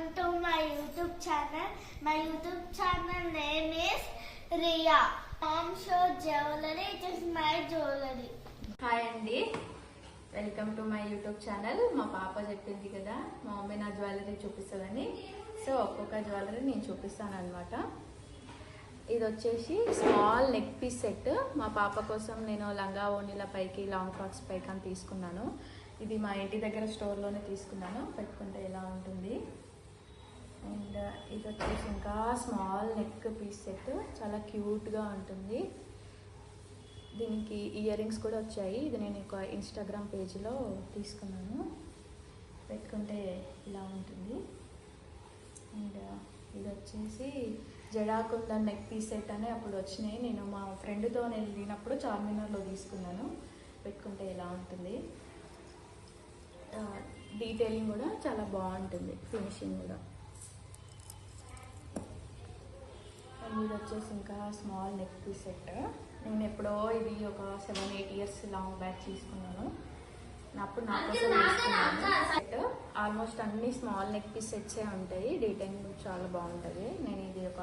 welcome to my YouTube channel. My YouTube channel name is Riya. Mom show jewelry. It is my jewelry. Hi అండి, welcome to my YouTube channel. మా పాప చెప్పింది కదా మా mummy నా jewellery చూపిస్తుందని, so ఒక్కొక్క జ్యువెలరీ నేను చూపిస్తాను అనమాట. ఇది వచ్చేసి స్మాల్ నెక్ పీస్ సెట్. మా పాప కోసం నేను లంగా ఓణీల పైకి లాంగ్ ఫ్రాక్స్ పైకి అని తీసుకున్నాను. ఇది మా ఇంటి దగ్గర స్టోర్లోనే తీసుకున్నాను. పెట్టుకుంటే ఎలా ఉంటుంది. అండ్ ఇది వచ్చేసి ఇంకా స్మాల్ నెక్ పీస్ సెట్, చాలా క్యూట్గా ఉంటుంది. దీనికి ఇయర్ రింగ్స్ కూడా వచ్చాయి. ఇది నేను ఒక ఇన్స్టాగ్రామ్ పేజ్లో తీసుకున్నాను. పెట్టుకుంటే ఇలా ఉంటుంది. అండ్ ఇది వచ్చేసి జడాకుందన్ నెక్ పీస్ సెట్ అని అప్పుడు వచ్చినాయి. నేను మా ఫ్రెండ్తో వెళ్ళినప్పుడు చార్మినార్లో తీసుకున్నాను. పెట్టుకుంటే ఇలా ఉంటుంది. డీటెయిలింగ్ కూడా చాలా బాగుంటుంది, ఫినిషింగ్ కూడా. అండ్ ఇది వచ్చేసి ఇంకా స్మాల్ నెక్ పీస్ సెట్. నేను ఎప్పుడో ఇది ఒక 7-8 ఇయర్స్ లాంగ్ బ్యాక్ తీసుకున్నాను. అప్పుడు నా కోసం తీసుకున్నాను సెట్. ఆల్మోస్ట్ అన్ని స్మాల్ నెక్ పీస్ సెట్సే ఉంటాయి. డీటెయిలింగ్ చాలా బాగుంటుంది. నేను ఇది ఒక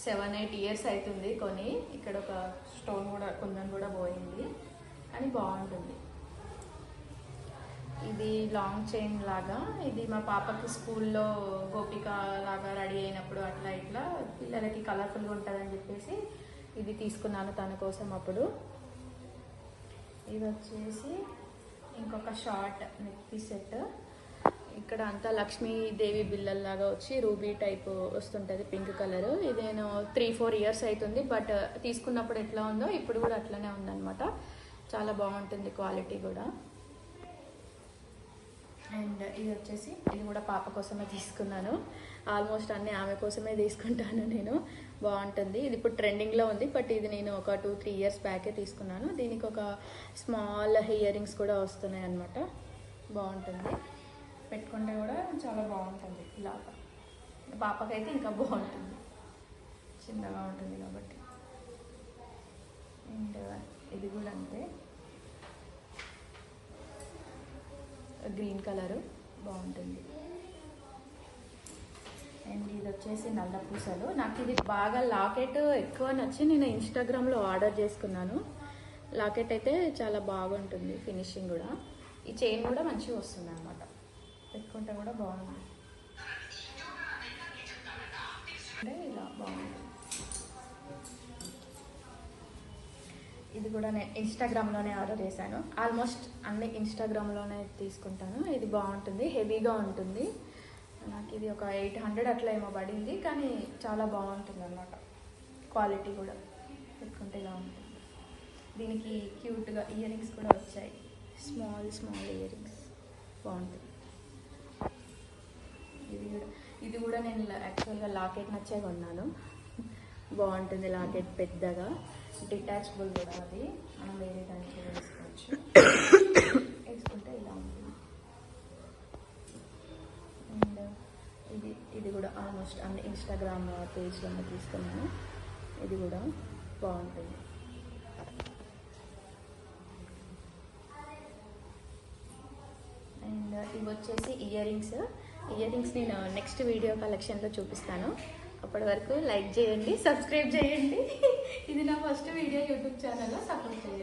7-8 ఇయర్స్ అవుతుంది కొని. ఇక్కడ ఒక స్టోన్ కూడా కుందన్ కూడా పోయింది, కానీ బాగుంటుంది. ఇది లాంగ్ చైన్ లాగా. ఇది మా పాపకి స్కూల్లో గోపిక లాగా రెడీ అయినప్పుడు అట్లా ఇట్లా పిల్లలకి కలర్ఫుల్గా ఉంటుందని చెప్పేసి ఇది తీసుకున్నాను తన కోసం అప్పుడు. ఇది వచ్చేసి ఇంకొక షార్ట్ నెక్ పీస్ సెట్. ఇక్కడ అంతా లక్ష్మీదేవి బిల్లల్లాగా వచ్చి రూబీ టైప్ వస్తుంటుంది, పింక్ కలర్. ఇది నేను 3-4 ఇయర్స్ అవుతుంది, బట్ తీసుకున్నప్పుడు ఎట్లా ఉందో ఇప్పుడు కూడా అట్లనే ఉందన్నమాట. చాలా బాగుంటుంది క్వాలిటీ కూడా. అండ్ ఇది వచ్చేసి ఇది కూడా పాప కోసమే తీసుకున్నాను. ఆల్మోస్ట్ అన్నీ ఆమె కోసమే తీసుకుంటాను నేను. బాగుంటుంది. ఇది ఇప్పుడు ట్రెండింగ్లో ఉంది, బట్ ఇది నేను ఒక 2-3 ఇయర్స్ బ్యాకే తీసుకున్నాను. దీనికి ఒక స్మాల్ ఇయర్ రింగ్స్ కూడా వస్తున్నాయి అన్నమాట. బాగుంటుంది. పెట్టుకుంటే కూడా చాలా బాగుంటుంది. ఇలాగా పాపకైతే ఇంకా బాగుంటుంది, చిన్నగా ఉంటుంది కాబట్టి. అండ్ ఇది కూడా అంతే, గ్రీన్ కలరు బాగుంటుంది. అండ్ ఇది వచ్చేసి నల్ల పూసలు. నాకు ఇది బాగా లాకెట్ ఎక్కువ నచ్చి నేను ఇన్స్టాగ్రామ్లో ఆర్డర్ చేసుకున్నాను. లాకెట్ అయితే చాలా బాగుంటుంది, ఫినిషింగ్ కూడా. ఈ చైన్ కూడా మంచిగా వస్తుంది అనమాట. పెట్టుకుంటే కూడా బాగుంది. అంటే ఇలా బాగుంటుంది. ఇది కూడా నేను ఇన్స్టాగ్రామ్లోనే ఆర్డర్ చేశాను. ఆల్మోస్ట్ అన్ని ఇన్స్టాగ్రామ్లోనే తీసుకుంటాను. ఇది బాగుంటుంది, హెవీగా ఉంటుంది. నాకు ఇది ఒక 800 అట్లా ఏమో పడింది, కానీ చాలా బాగుంటుంది అన్నమాట. క్వాలిటీ కూడా పెట్టుకుంటే ఇలా ఉంటుంది. దీనికి క్యూట్గా ఇయర్ రింగ్స్ కూడా వచ్చాయి, స్మాల్ ఇయర్ రింగ్స్. బాగుంటుంది. ఇది కూడా నేను యాక్చువల్గా లాకెట్ నచ్చే కొన్నాను. బాగుంటుంది లాకెట్, పెద్దగా డిటాచబుల్ కూడా. అది మనం వేరే దాంట్లో వేసుకోవచ్చు. వేసుకుంటే ఇలా ఉంటుంది. అండ్ ఇది కూడా ఆల్మోస్ట్ అన్ని ఇన్స్టాగ్రామ్ పేజ్లోనే తీసుకున్నాను. ఇది కూడా బాగుంటుంది. అండ్ ఇవి వచ్చేసి ఇయర్ రింగ్స్ నేను నెక్స్ట్ వీడియో కలెక్షన్లో చూపిస్తాను. అప్పటి వరకు లైక్ చేయండి, సబ్స్క్రైబ్ చేయండి. ఇది నా ఫస్ట్ వీడియో యూట్యూబ్ ఛానల్లో, సపోర్ట్ చేయండి.